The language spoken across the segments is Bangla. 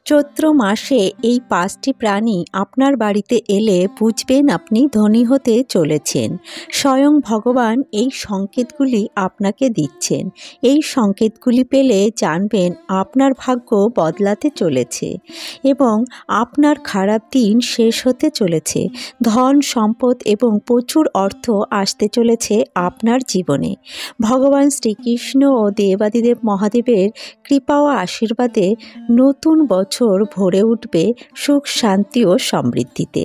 চৈত্র মাসে এই ৫টি প্রাণী আপনার বাড়িতে এলে বুঝবেন আপনি ধনী হতে চলেছেন। স্বয়ং ভগবান এই সংকেতগুলি আপনাকে দিচ্ছেন। এই সংকেতগুলি পেলে জানবেন আপনার ভাগ্য বদলাতে চলেছে এবং আপনার খারাপ দিন শেষ হতে চলেছে। ধন সম্পদ এবং প্রচুর অর্থ আসতে চলেছে আপনার জীবনে। ভগবান শ্রীকৃষ্ণ ও দেবাদিদেব মহাদেবের কৃপা ও আশীর্বাদে নতুন বছর ভরে উঠবে সুখ, শান্তি ও সমৃদ্ধিতে।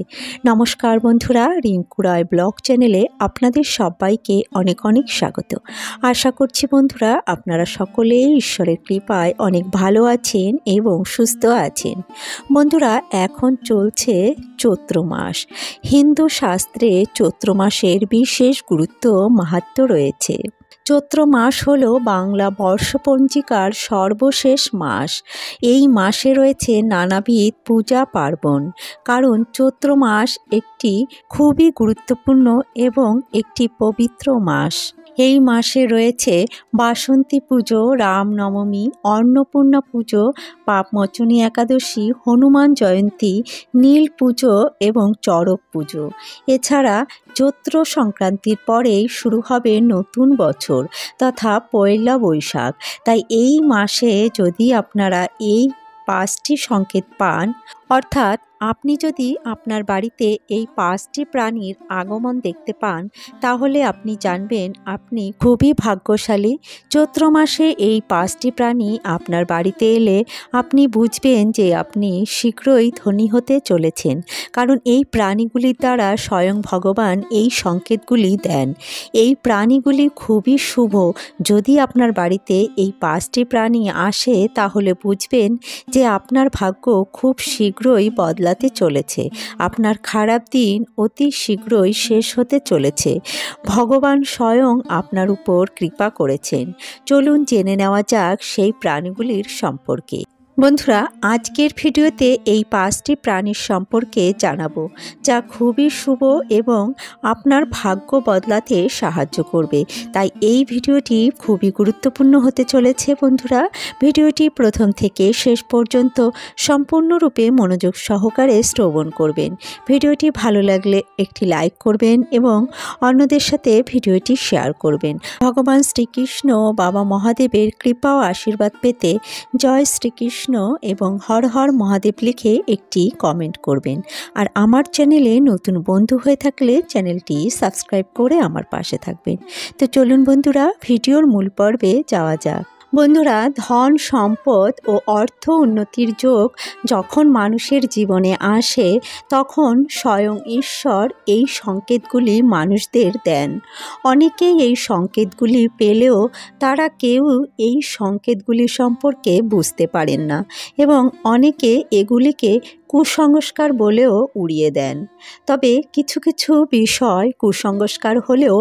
নমস্কার বন্ধুরা, রিঙ্কু রয় ব্লগ চ্যানেলে আপনাদের সবাইকে অনেক অনেক স্বাগত। আশা করছি বন্ধুরা আপনারা সকলেই ঈশ্বরের কৃপায় অনেক ভালো আছেন এবং সুস্থ আছেন। বন্ধুরা, এখন চলছে চৈত্র মাস। হিন্দু শাস্ত্রে চৈত্র মাসের বিশেষ গুরুত্ব মাহাত্ম্য রয়েছে। চৈত্র মাস হলো বাংলা বর্ষপঞ্জিকার সর্বশেষ মাস। এই মাসে রয়েছে নানাবিধ পূজা পার্বণ, কারণ চৈত্র মাস একটি খুবই গুরুত্বপূর্ণ এবং একটি পবিত্র মাস। এই মাসে রয়েছে বাসন্তী পুজো, রামনবমী, অন্নপূর্ণা পুজো, পাপমোচনী একাদশী, হনুমান জয়ন্তী, নীল পুজো এবং চড়ক পুজো। এছাড়া চৈত্র সংক্রান্তির পরেই শুরু হবে নতুন বছর তথা পয়লা বৈশাখ। তাই এই মাসে যদি আপনারা এই 5টি সংকেত পান, অর্থাৎ আপনি যদি আপনার বাড়িতে এই 5টি প্রাণীর আগমন দেখতে পান, তাহলে আপনি জানবেন আপনি খুবই ভাগ্যশালী। চৈত্র মাসে এই 5টি প্রাণী আপনার বাড়িতে এলে আপনি বুঝবেন যে আপনি শীঘ্রই ধনী হতে চলেছেন, কারণ এই প্রাণীগুলির দ্বারা স্বয়ং ভগবান এই সংকেতগুলি দেন। এই প্রাণীগুলি খুবই শুভ। যদি আপনার বাড়িতে এই 5টি প্রাণী আসে, তাহলে বুঝবেন যে আপনার ভাগ্য খুব শীঘ্রই বদলাতে চলেছে। আপনার খারাপ দিন অতি শীঘ্রই শেষ হতে চলেছে। ভগবান স্বয়ং আপনার উপর কৃপা করেছেন। চলুন জেনে নেওয়া যাক সেই প্রাণীগুলির সম্পর্কে। বন্ধুরা, আজকের ভিডিওতে এই 5টি প্রাণীর সম্পর্কে জানাবো, যা খুবই শুভ এবং আপনার ভাগ্য বদলাতে সাহায্য করবে। তাই এই ভিডিওটি খুবই গুরুত্বপূর্ণ হতে চলেছে। বন্ধুরা, ভিডিওটি প্রথম থেকে শেষ পর্যন্ত সম্পূর্ণরূপে মনোযোগ সহকারে শ্রবণ করবেন। ভিডিওটি ভালো লাগলে একটি লাইক করবেন এবং অন্যদের সাথে ভিডিওটি শেয়ার করবেন। ভগবান শ্রীকৃষ্ণ ও বাবা মহাদেবের কৃপা ও আশীর্বাদ পেতে জয় শ্রীকৃষ্ণ এবং হর হর মহাদেব লিখে একটি কমেন্ট করবেন। আর আমার চ্যানেলে নতুন বন্ধু হয়ে থাকলে চ্যানেলটি সাবস্ক্রাইব করে আমার পাশে থাকবেন। তো চলুন বন্ধুরা, ভিডিওর মূল পর্বে যাওয়া যাক। বন্ধুরা, ধন সম্পদ ও অর্থ উন্নতির যোগ যখন মানুষের জীবনে আসে, তখন স্বয়ং ঈশ্বর এই সংকেতগুলি মানুষদের দেন। অনেকেই এই সংকেতগুলি পেলেও তারা কেউ এই সংকেতগুলি সম্পর্কে বুঝতে পারেন না এবং অনেকে এগুলিকে কুসংস্কার বলেও উড়িয়ে দেন। তবে কিছু কিছু বিষয় কুসংস্কার হলেও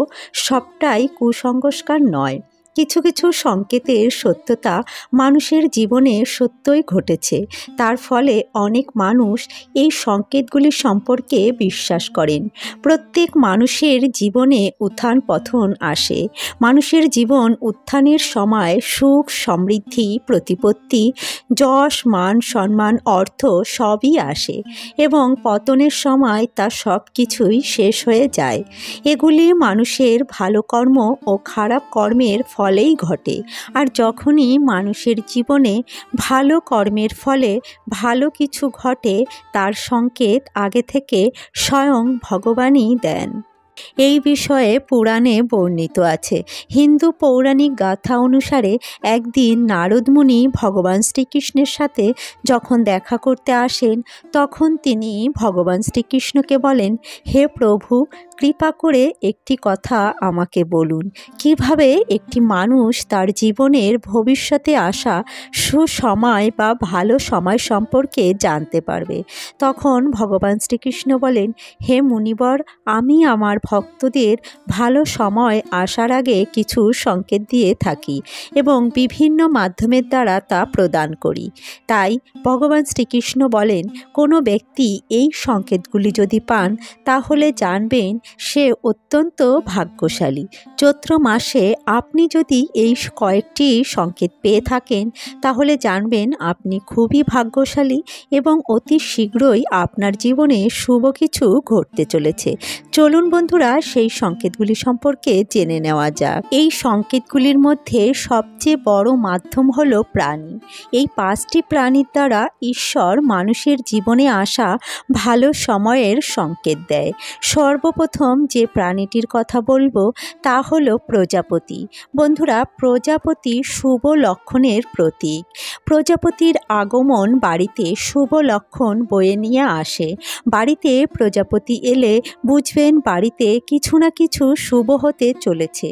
সবটাই কুসংস্কার নয়। কিছু কিছু সংকেতের সত্যতা মানুষের জীবনে সত্যই ঘটেছে। তার ফলে অনেক মানুষ এই সংকেতগুলি সম্পর্কে বিশ্বাস করেন। প্রত্যেক মানুষের জীবনে উত্থান পতন আসে। মানুষের জীবন উত্থানের সময় সুখ, সমৃদ্ধি, প্রতিপত্তি, যশ, মান, সম্মান, অর্থ সবই আসে এবং পতনের সময় তা সব কিছুই শেষ হয়ে যায়। এগুলি মানুষের ভালো কর্ম ও খারাপ কর্মের ফলেই ঘটে। আর যখনই মানুষের জীবনে ভালো কর্মের ফলে ভালো কিছু ঘটে, তার সংকেত আগে থেকে স্বয়ং ভগবানই দেন। এই বিষয়ে পুরাণে বর্ণিত আছে। হিন্দু পৌরাণিক গাথা অনুসারে একদিন নারদ মুনি ভগবান শ্রীকৃষ্ণের সাথে যখন দেখা করতে আসেন, তখন তিনি ভগবান শ্রীকৃষ্ণকে বলেন, হে প্রভু, কৃপা করে একটি কথা আমাকে বলুন, কিভাবে একটি মানুষ তার জীবনের ভবিষ্যতে আসা সুসময় বা ভালো সময় সম্পর্কে জানতে পারবে। তখন ভগবান শ্রীকৃষ্ণ বলেন, হে মুনিবর, আমি আমার ভক্তদের ভালো সময় আসার আগে কিছু সংকেত দিয়ে থাকি এবং বিভিন্ন মাধ্যমের দ্বারা তা প্রদান করি। তাই ভগবান শ্রীকৃষ্ণ বলেন, কোনো ব্যক্তি এই সংকেতগুলি যদি পান তাহলে জানবেন সে অত্যন্ত ভাগ্যশালী। চৈত্র মাসে আপনি যদি এই কয়েকটি সংকেত পেয়ে থাকেন তাহলে জানবেন আপনি খুবই ভাগ্যশালী এবং অতি শীঘ্রই আপনার জীবনে শুভ কিছু ঘটতে চলেছে। চলুন বন্ধুরা, সেই সংকেতগুলি সম্পর্কে জেনে নেওয়া যাক। এই সংকেতগুলির মধ্যে সবচেয়ে বড় মাধ্যম হলো প্রাণী। এই 5টি প্রাণীর দ্বারা ঈশ্বর মানুষের জীবনে আসা ভালো সময়ের সংকেত দেয়। সর্বপ্রথম যে প্রাণীটির কথা বলবো তা হলো প্রজাপতি। বন্ধুরা, প্রজাপতি শুভ লক্ষণের প্রতীক। প্রজাপতির আগমন বাড়িতে শুভ লক্ষণ বয়ে নিয়ে আসে। বাড়িতে প্রজাপতি এলে বুঝবেন বাড়িতে কিছু না কিছু শুভ হতে চলেছে।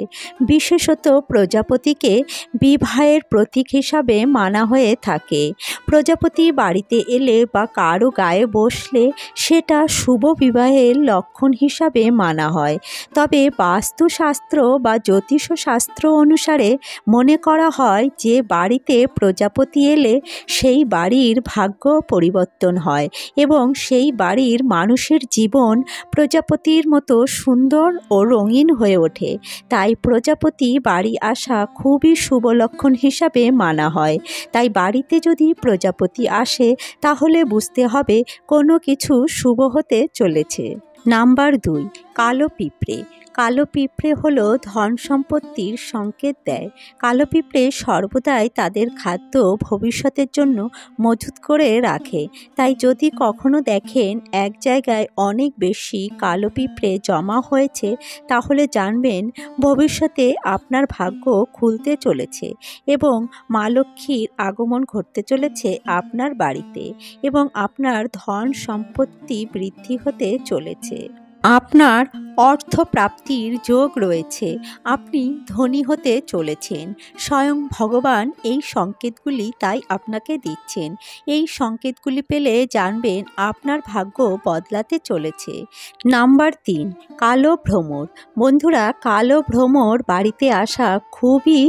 বিশেষত প্রজাপতিকে বিবাহের প্রতীক হিসাবে মানা হয়ে থাকে। প্রজাপতি বাড়িতে এলে বা কারো গায়ে বসলে সেটা শুভ বিবাহের লক্ষণ হিসাবে মানা হয়। তবে বাস্তুশাস্ত্র বা জ্যোতিষশাস্ত্র অনুসারে মনে করা হয় যে বাড়িতে প্রজাপতি এলে সেই বাড়ির ভাগ্য পরিবর্তন হয় এবং সেই বাড়ির মানুষের জীবন প্রজাপতির মতো সুন্দর ও রঙিন হয়ে ওঠে। তাই প্রজাপতি বাড়ি আসা খুবই শুভ লক্ষণ হিসাবে মানা হয়। তাই বাড়িতে যদি প্রজাপতি আসে তাহলে বুঝতে হবে কোনো কিছু শুভ হতে চলেছে। নাম্বার 2, কালো পিঁপড়ে। কালো পিঁপড়ে হলো ধন সম্পত্তির সংকেত দেয়। কালো পিঁপড়ে সর্বদাই তাদের খাদ্য ভবিষ্যতের জন্য মজুত করে রাখে। তাই যদি কখনো দেখেন এক জায়গায় অনেক বেশি কালো পিঁপড়ে জমা হয়েছে তাহলে জানবেন ভবিষ্যতে আপনার ভাগ্য খুলতে চলেছে এবং মা লক্ষ্মীর আগমন ঘটতে চলেছে আপনার বাড়িতে এবং আপনার ধন সম্পত্তি বৃদ্ধি হতে চলেছে। আপনার অর্থপ্রাপ্তির যোগ রয়েছে। আপনি ধনী হতে চলেছেন। স্বয়ং ভগবান এই সংকেতগুলি তাই আপনাকে দিচ্ছেন। এই সংকেতগুলি পেলে জানবেন আপনার ভাগ্য বদলাতে চলেছে। নাম্বার 3, কালো ভ্রমর। বন্ধুরা, কালো ভ্রমর বাড়িতে আসা খুবই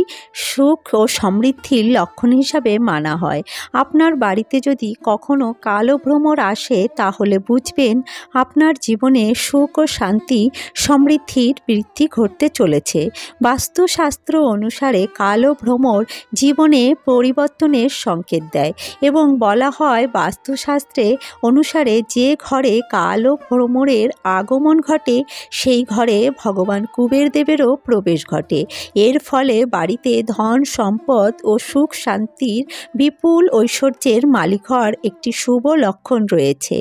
সুখ ও সমৃদ্ধির লক্ষণ হিসাবে মানা হয়। আপনার বাড়িতে যদি কখনো কালো ভ্রমর আসে তাহলে বুঝবেন আপনার জীবনে সুখ ও শান্তি সমৃদ্ধির বৃদ্ধি ঘটতে চলেছে। বাস্তুশাস্ত্র অনুসারে কালো ভ্রমর জীবনে পরিবর্তনের সংকেত দেয় এবং বলা হয় বাস্তুশাস্ত্রে অনুসারে যে ঘরে কালো ভ্রমরের আগমন ঘটে সেই ঘরে ভগবান কুবের দেবেরও প্রবেশ ঘটে। এর ফলে বাড়িতে ধন সম্পদ ও সুখ শান্তির বিপুল ঐশ্বর্যের মালিক হওয়ার একটি শুভ লক্ষণ রয়েছে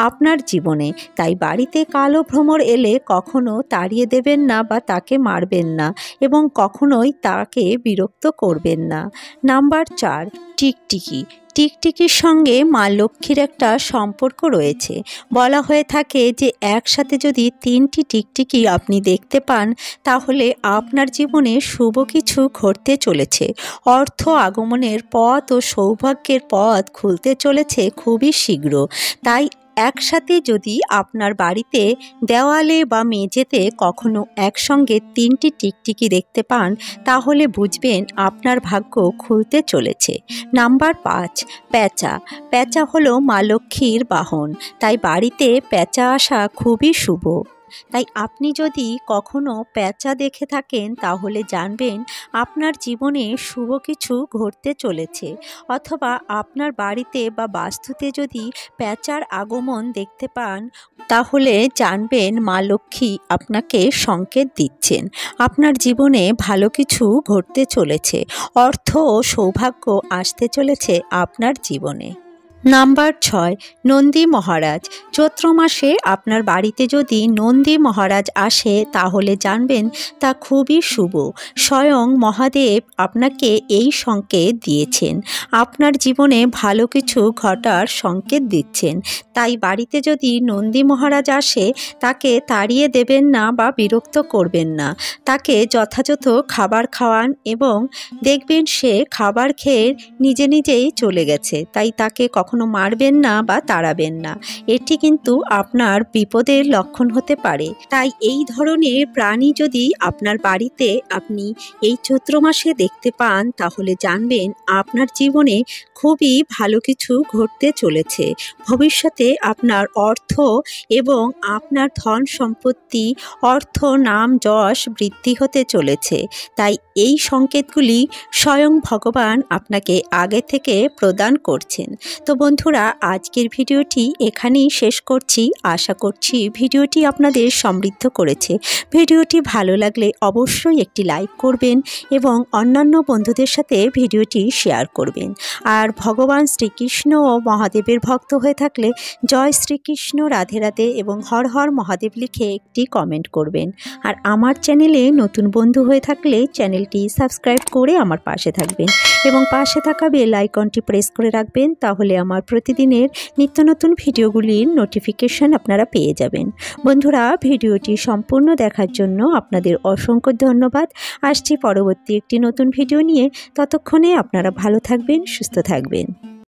আপনার জীবনে। তাই বাড়িতে কালো ভ্রমর এলে কখনো তাড়িয়ে দেবেন না বা তাকে মারবেন না এবং কখনোই তাকে বিরক্ত করবেন না। নাম্বার 4, টিকটিকি। টিকটিকির সঙ্গে মা লক্ষ্মীর একটা সম্পর্ক রয়েছে। বলা হয়ে থাকে যে একসাথে যদি 3টি টিকটিকি আপনি দেখতে পান তাহলে আপনার জীবনে শুভ কিছু ঘটতে চলেছে। অর্থ আগমনের পথ ও সৌভাগ্যের পথ খুলতে চলেছে খুবই শীঘ্র। তাই একসাথে যদি আপনার বাড়িতে দেওয়ালে বা মেঝেতে কখনো একসঙ্গে 3টি টিকটিকি দেখতে পান তাহলে বুঝবেন আপনার ভাগ্য খুলতে চলেছে। নাম্বার 5, প্যাঁচা। প্যাঁচা হলো মা লক্ষ্মীর বাহন। তাই বাড়িতে প্যাঁচা আসা খুবই শুভ। তাই আপনি যদি কখনো প্যাঁচা দেখে থাকেন তাহলে জানবেন আপনার জীবনে শুভ কিছু ঘটতে চলেছে। অথবা আপনার বাড়িতে বা বাস্তুতে যদি প্যাঁচার আগমন দেখতে পান তাহলে জানবেন মা লক্ষ্মী আপনাকে সংকেত দিচ্ছেন আপনার জীবনে ভালো কিছু ঘটতে চলেছে। অর্থ ও সৌভাগ্য আসতে চলেছে আপনার জীবনে। নাম্বার 6, নন্দী মহারাজ। চৈত্র মাসে আপনার বাড়িতে যদি নন্দী মহারাজ আসে তাহলে জানবেন তা খুবই শুভ। স্বয়ং মহাদেব আপনাকে এই সংকেত দিয়েছেন। আপনার জীবনে ভালো কিছু ঘটার সংকেত দিচ্ছেন। তাই বাড়িতে যদি নন্দী মহারাজ আসে তাকে তাড়িয়ে দেবেন না বা বিরক্ত করবেন না। তাকে যথাযথ খাবার খাওয়ান এবং দেখবেন সে খাবার খেয়ে নিজে নিজেই চলে গেছে। তাই তাকে কখনো কখনো মারবেন না বা তাড়াবেন না, এটি কিন্তু আপনার বিপদের লক্ষণ হতে পারে। তাই এই ধরনের প্রাণী যদি আপনার বাড়িতে আপনি এই চৈত্র মাসে দেখতে পান, তাহলে জানবেন আপনার জীবনে খুবই ভালো কিছু ঘটতে চলেছে। ভবিষ্যতে আপনার অর্থ এবং আপনার ধন সম্পত্তি, অর্থ, নাম, যশ বৃদ্ধি হতে চলেছে। তাই এই সংকেতগুলি স্বয়ং ভগবান আপনাকে আগে থেকে প্রদান করছেন। তো বন্ধুরা, আজকের ভিডিওটি এখানেই শেষ করছি। আশা করছি ভিডিওটি আপনাদের সমৃদ্ধ করেছে। ভিডিওটি ভালো লাগলে অবশ্যই একটি লাইক করবেন এবং অন্যান্য বন্ধুদের সাথে ভিডিওটি শেয়ার করবেন। আর ভগবান শ্রীকৃষ্ণ ও মহাদেবের ভক্ত হয়ে থাকলে জয় শ্রীকৃষ্ণ, রাধে রাধে এবং হর হর মহাদেব লিখে একটি কমেন্ট করবেন। আর আমার চ্যানেলে নতুন বন্ধু হয়ে থাকলে চ্যানেলটি সাবস্ক্রাইব করে আমার পাশে থাকবেন এবং পাশে থাকা বেল আইকনটি প্রেস করে রাখবেন। তাহলে আমার প্রতিদিনের নিত্য নতুন ভিডিওগুলির নোটিফিকেশন আপনারা পেয়ে যাবেন। বন্ধুরা, ভিডিওটি সম্পূর্ণ দেখার জন্য আপনাদের অসংখ্য ধন্যবাদ। আসছি পরবর্তী একটি নতুন ভিডিও নিয়ে। ততক্ষণে আপনারা ভালো থাকবেন, সুস্থ থাকবেন।